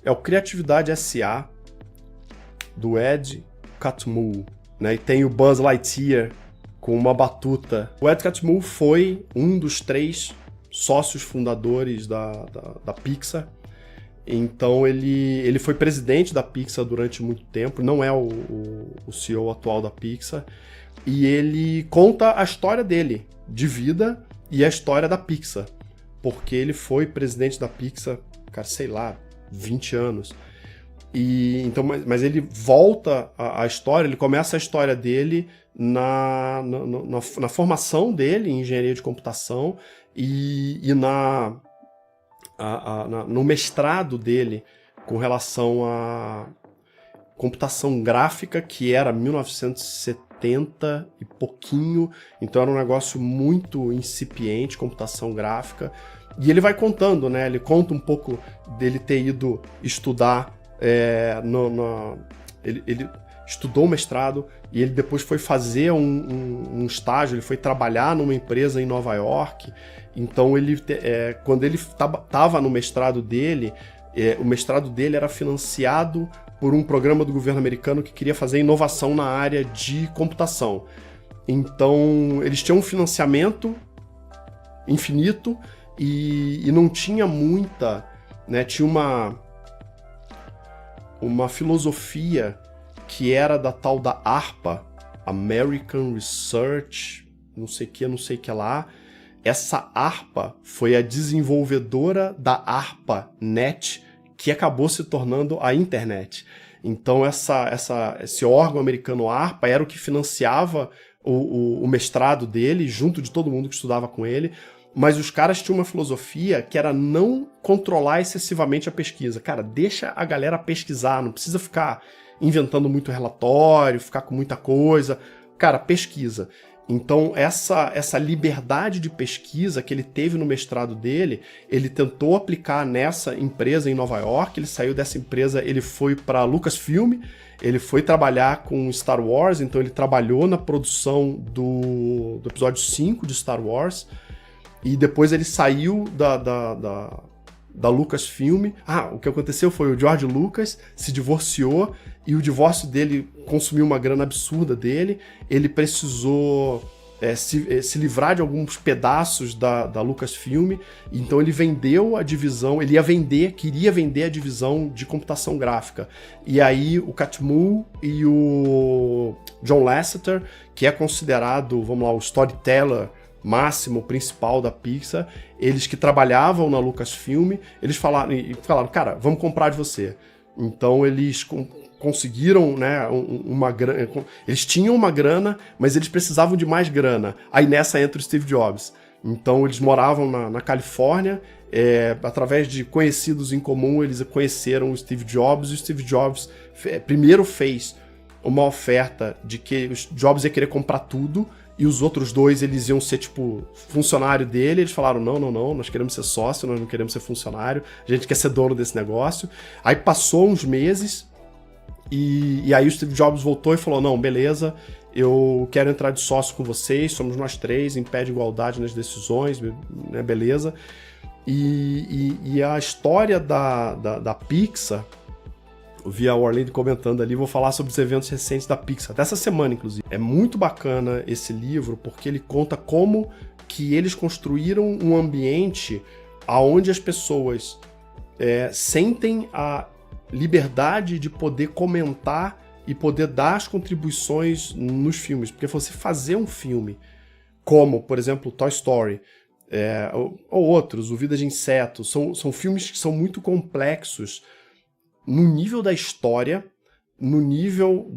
é o Criatividade S.A. do Ed Catmull, né? E tem o Buzz Lightyear com uma batuta. O Ed Catmull foi um dos 3 sócios fundadores da Pixar. Então ele foi presidente da Pixar durante muito tempo, não é o CEO atual da Pixar, e ele conta a história dele, de vida, e a história da Pixar, porque ele foi presidente da Pixar, cara, sei lá, 20 anos. E, então, mas ele volta a história, ele começa a história dele na formação dele em engenharia de computação e no mestrado dele com relação à computação gráfica, que era 1970 e pouquinho, então era um negócio muito incipiente, computação gráfica. E ele vai contando, né? Ele conta um pouco dele ter ido estudar, ele estudou o mestrado e ele depois foi fazer um estágio, ele foi trabalhar numa empresa em Nova York. Então, quando ele estava no mestrado dele, o mestrado dele era financiado por um programa do governo americano que queria fazer inovação na área de computação. Então, eles tinham um financiamento infinito e não tinha muita, né, tinha uma filosofia que era da tal da ARPA, American Research, não sei o que lá. Essa ARPA foi a desenvolvedora da ARPANET, que acabou se tornando a internet. Então esse órgão americano ARPA era o que financiava o mestrado dele, junto de todo mundo que estudava com ele, mas os caras tinham uma filosofia que era não controlar excessivamente a pesquisa. Cara, deixa a galera pesquisar, não precisa ficar inventando muito relatório, ficar com muita coisa. Cara, pesquisa. Então, essa liberdade de pesquisa que ele teve no mestrado dele, ele tentou aplicar nessa empresa em Nova York. Ele saiu dessa empresa, ele foi para Lucasfilm, ele foi trabalhar com Star Wars, então ele trabalhou na produção do episódio 5 de Star Wars, e depois ele saiu da Lucasfilm. O que aconteceu foi o George Lucas se divorciou e o divórcio dele consumiu uma grana absurda dele. Ele precisou se livrar de alguns pedaços da Lucasfilm, então ele vendeu a divisão, queria vender a divisão de computação gráfica. E aí o Catmull e o John Lasseter, que é considerado, vamos lá, o storyteller máximo, principal da Pixar, eles que trabalhavam na Lucasfilm, eles falaram, cara, vamos comprar de você. Então eles conseguiram, né, uma grana, eles tinham uma grana, mas eles precisavam de mais grana. Aí nessa entra o Steve Jobs. Então eles moravam na Califórnia, através de conhecidos em comum, eles conheceram o Steve Jobs, e o Steve Jobs primeiro fez uma oferta de que o Jobs ia querer comprar tudo, e os outros 2, eles iam ser, tipo, funcionário dele. Eles falaram, não, nós queremos ser sócio, nós não queremos ser funcionário, a gente quer ser dono desse negócio. Aí passou uns meses, e aí o Steve Jobs voltou e falou, não, beleza, eu quero entrar de sócio com vocês, somos nós 3, em pé de igualdade nas decisões, né, beleza. E a história da Pixar, eu vi a Orlando comentando ali, vou falar sobre os eventos recentes da Pixar, dessa semana, inclusive. É muito bacana esse livro, porque ele conta como que eles construíram um ambiente onde as pessoas sentem a liberdade de poder comentar e poder dar as contribuições nos filmes. Porque você fazer um filme como, por exemplo, Toy Story, ou outros, O Vida de Inseto, são filmes que são muito complexos no nível da história, no nível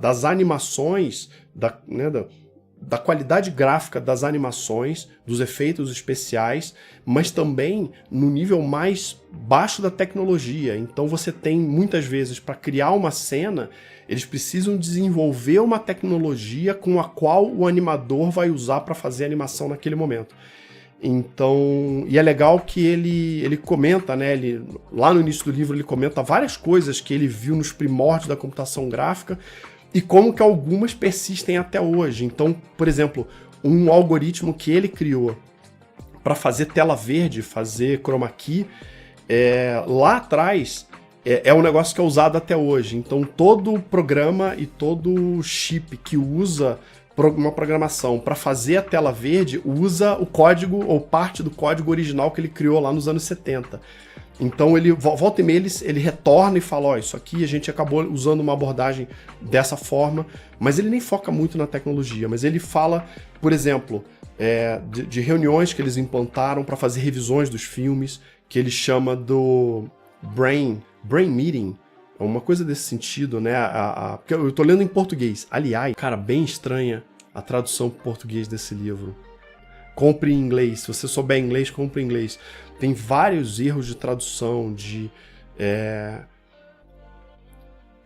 das animações, da qualidade gráfica das animações, dos efeitos especiais, mas também no nível mais baixo da tecnologia. Então você tem, muitas vezes, para criar uma cena, eles precisam desenvolver uma tecnologia com a qual o animador vai usar para fazer a animação naquele momento. Então, e é legal que ele comenta, né, lá no início do livro ele comenta várias coisas que ele viu nos primórdios da computação gráfica e como que algumas persistem até hoje. Então, por exemplo, um algoritmo que ele criou para fazer tela verde, fazer chroma key, lá atrás é um negócio que é usado até hoje. Então todo programa e todo chip que usa uma programação para fazer a tela verde usa o código ou parte do código original que ele criou lá nos anos 70. Então ele volta e meia, ele retorna e fala, ó, isso aqui a gente acabou usando uma abordagem dessa forma, mas ele nem foca muito na tecnologia, mas ele fala, por exemplo, de reuniões que eles implantaram para fazer revisões dos filmes, que ele chama do Brain Meeting, uma coisa desse sentido, né? Porque eu tô lendo em português. Aliás, cara, bem estranha a tradução para português desse livro. Compre em inglês. Se você souber inglês, compre em inglês. Tem vários erros de tradução,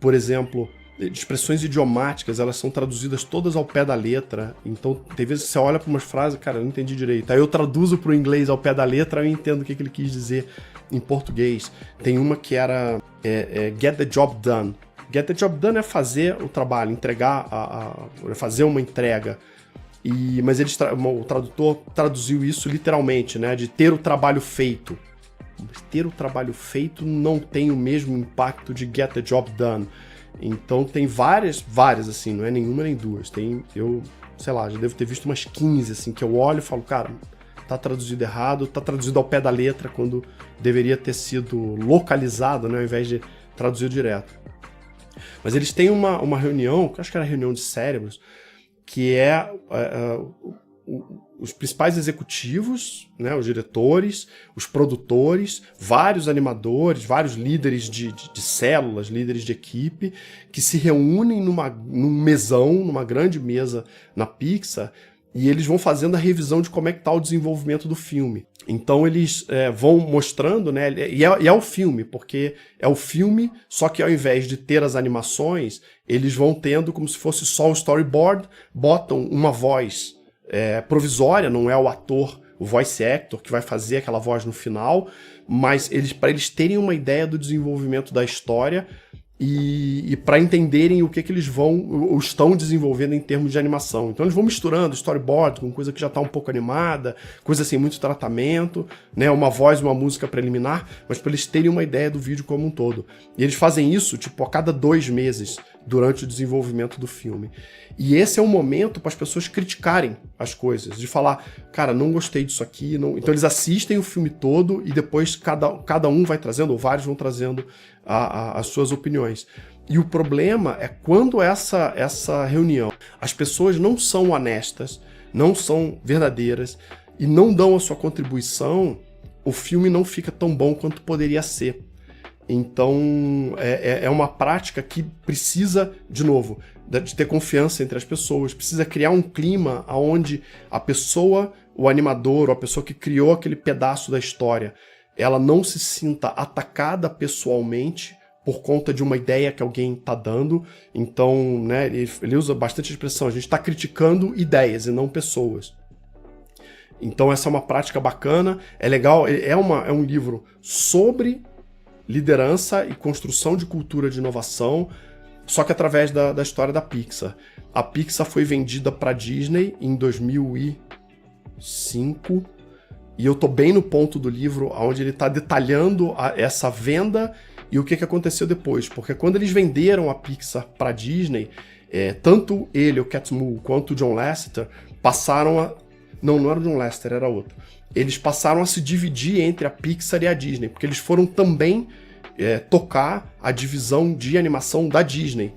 por exemplo, de expressões idiomáticas, elas são traduzidas todas ao pé da letra. Então, tem vezes que você olha para umas frases, cara, eu não entendi direito. Aí eu traduzo para o inglês ao pé da letra, eu entendo o que ele quis dizer em português. Tem uma que era get the job done. Get the job done é fazer o trabalho, entregar, fazer uma entrega. Mas o tradutor traduziu isso literalmente, né? De ter o trabalho feito. Mas ter o trabalho feito não tem o mesmo impacto de get the job done. Então tem várias assim, não é nenhuma nem duas. Eu, sei lá, já devo ter visto umas 15, assim, que eu olho e falo, cara, tá traduzido errado, tá traduzido ao pé da letra, quando deveria ter sido localizado, né? Ao invés de traduzir direto. Mas eles têm uma reunião, que eu acho que era reunião de cérebros, que os principais executivos, né, os diretores, os produtores, vários animadores, vários líderes de células, líderes de equipe, que se reúnem num mesão, numa grande mesa na Pixar, e eles vão fazendo a revisão de como é que está o desenvolvimento do filme. Então eles vão mostrando, né, e é o filme, porque é o filme, só que ao invés de ter as animações, eles vão tendo como se fosse só o storyboard, botam uma voz provisória, não é o ator, o voice actor que vai fazer aquela voz no final, mas para eles terem uma ideia do desenvolvimento da história e para entenderem o que eles estão desenvolvendo em termos de animação. Então eles vão misturando storyboard com coisa que já está um pouco animada, coisa sem muito tratamento, né, uma voz, uma música preliminar, mas para eles terem uma ideia do vídeo como um todo. E eles fazem isso tipo a cada 2 meses durante o desenvolvimento do filme. E esse é um momento para as pessoas criticarem as coisas, de falar, cara, não gostei disso aqui. Não... Então eles assistem o filme todo e depois cada um vai trazendo, ou vários vão trazendo as suas opiniões. E o problema é quando essa reunião, as pessoas não são honestas, não são verdadeiras e não dão a sua contribuição, o filme não fica tão bom quanto poderia ser. Então, é uma prática que precisa, de novo, de ter confiança entre as pessoas, precisa criar um clima onde a pessoa, o animador, ou a pessoa que criou aquele pedaço da história, ela não se sinta atacada pessoalmente por conta de uma ideia que alguém está dando. Então, né, ele usa bastante a expressão, a gente está criticando ideias e não pessoas. Então essa é uma prática bacana, é legal, é um livro sobre liderança e construção de cultura de inovação, só que através da história da Pixar. A Pixar foi vendida para a Disney em 2005, e eu tô bem no ponto do livro onde ele está detalhando essa venda e o que aconteceu depois, porque quando eles venderam a Pixar para a Disney, tanto ele, o Catmull, quanto o John Lasseter passaram a... Não era o John Lasseter, era outro. Eles passaram a se dividir entre a Pixar e a Disney, porque eles foram também tocar a divisão de animação da Disney.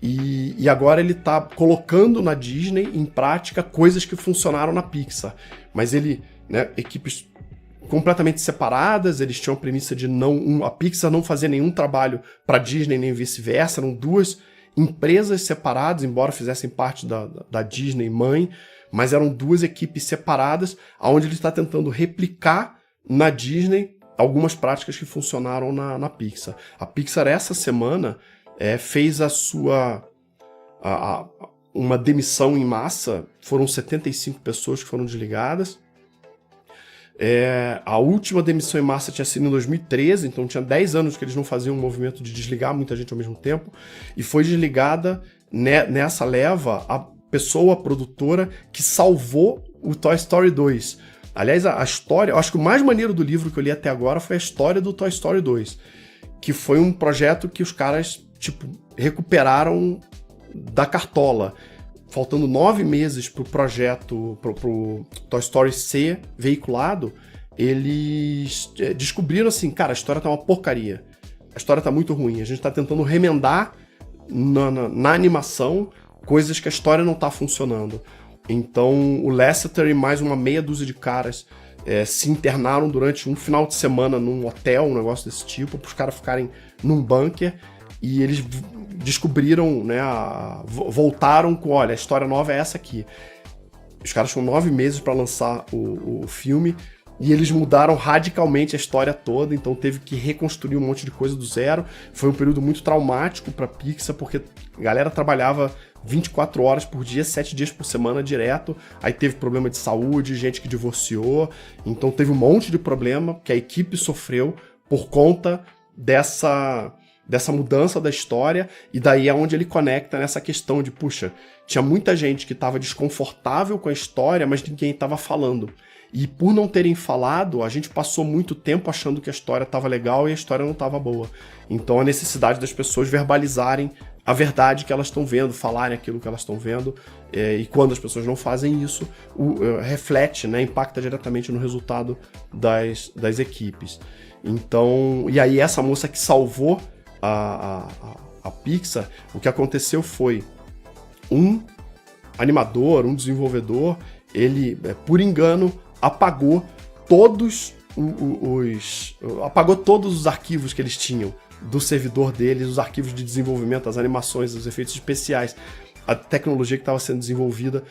E agora ele está colocando na Disney em prática coisas que funcionaram na Pixar. Mas ele, né, equipes completamente separadas, eles tinham a premissa de a Pixar não fazer nenhum trabalho para a Disney nem vice-versa, eram 2 empresas separadas, embora fizessem parte da Disney mãe, mas eram 2 equipes separadas, onde ele está tentando replicar na Disney algumas práticas que funcionaram na Pixar. A Pixar, essa semana, fez uma demissão em massa, foram 75 pessoas que foram desligadas. A última demissão em massa tinha sido em 2013, então tinha 10 anos que eles não faziam um movimento de desligar muita gente ao mesmo tempo, e foi desligada nessa leva a pessoa, a produtora, que salvou o Toy Story 2, Aliás, a história, eu acho que o mais maneiro do livro que eu li até agora foi a história do Toy Story 2, que foi um projeto que os caras, tipo, recuperaram da cartola. Faltando 9 meses pro projeto, pro Toy Story ser veiculado, eles descobriram assim, cara, a história tá uma porcaria. A história tá muito ruim. A gente tá tentando remendar na animação coisas que a história não tá funcionando. Então o Lasseter e mais uma meia dúzia de caras se internaram durante um final de semana num hotel, um negócio desse tipo, para os caras ficarem num bunker, e eles descobriram, né, voltaram com, olha, a história nova é essa aqui. Os caras tinham 9 meses para lançar o filme, e eles mudaram radicalmente a história toda, então teve que reconstruir um monte de coisa do zero. Foi um período muito traumático para Pixar, porque a galera trabalhava 24 horas por dia, 7 dias por semana direto, aí teve problema de saúde, gente que divorciou, então teve um monte de problema que a equipe sofreu por conta dessa mudança da história, e daí é onde ele conecta nessa questão de, puxa, tinha muita gente que estava desconfortável com a história, mas ninguém estava falando. E por não terem falado, a gente passou muito tempo achando que a história estava legal e a história não estava boa. Então a necessidade das pessoas verbalizarem a verdade que elas estão vendo, falarem aquilo que elas estão vendo, e quando as pessoas não fazem isso, reflete, né, impacta diretamente no resultado das equipes. Então, e aí essa moça que salvou a Pixar, o que aconteceu foi um animador, um desenvolvedor, ele, por engano, apagou todos os arquivos que eles tinham do servidor deles, os arquivos de desenvolvimento, as animações, os efeitos especiais, a tecnologia que estava sendo desenvolvida.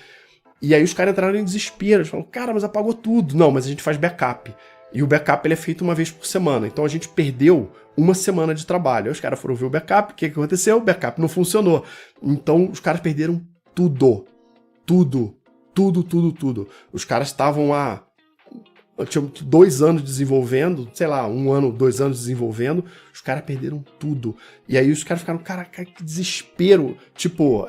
E aí os caras entraram em desespero, eles falaram, cara, mas apagou tudo. Não, mas a gente faz backup. E o backup ele é feito uma vez por semana, então a gente perdeu uma semana de trabalho. Aí os caras foram ver o backup, o que aconteceu? O backup não funcionou. Então os caras perderam tudo. Tudo. Os caras estavam tinham 2 anos desenvolvendo, sei lá, 1 ano, 2 anos desenvolvendo, os caras perderam tudo. E aí os caras ficaram, cara, que desespero. Tipo,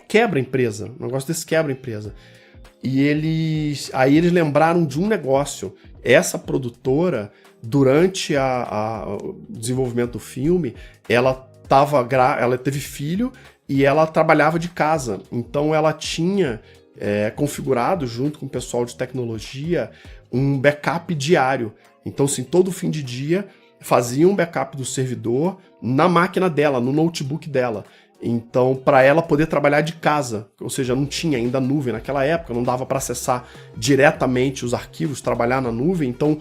quebra a empresa. Um negócio desse quebra a empresa. E aí eles lembraram de um negócio. Essa produtora, durante o desenvolvimento do filme, ela teve filho e ela trabalhava de casa. Então ela tinha configurado, junto com o pessoal de tecnologia, um backup diário. Então, assim, todo fim de dia fazia um backup do servidor na máquina dela, no notebook dela. Então, para ela poder trabalhar de casa, ou seja, não tinha ainda nuvem naquela época, não dava para acessar diretamente os arquivos, trabalhar na nuvem. Então,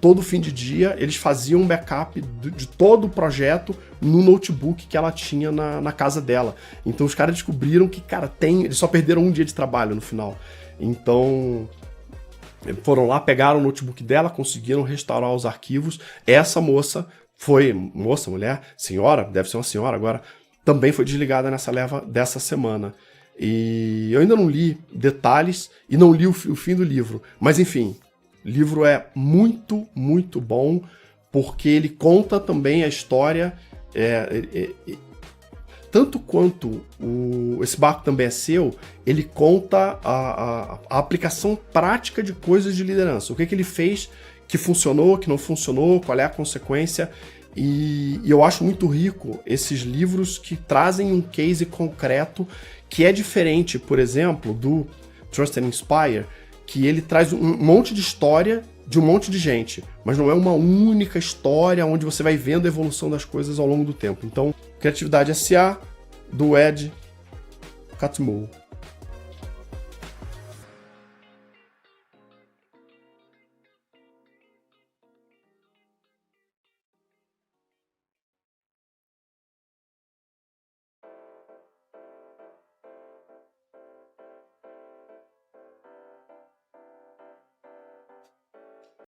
todo fim de dia, eles faziam um backup de todo o projeto no notebook que ela tinha na casa dela. Então, os caras descobriram que, cara, eles só perderam 1 dia de trabalho no final. Então, foram lá, pegaram o notebook dela, conseguiram restaurar os arquivos. Essa moça mulher, senhora, deve ser uma senhora agora, também foi desligada nessa leva dessa semana. E eu ainda não li detalhes e não li o fim do livro. Mas enfim, o livro é muito, muito bom, porque ele conta também a história, tanto quanto Esse Barco Também é Seu, ele conta a aplicação prática de coisas de liderança. O que ele fez que funcionou, que não funcionou, qual é a consequência. E eu acho muito rico esses livros que trazem um case concreto que é diferente, por exemplo, do Trust and Inspire, que ele traz um monte de história de um monte de gente, mas não é uma única história onde você vai vendo a evolução das coisas ao longo do tempo. Então, Criatividade S.A., do Ed Catmull.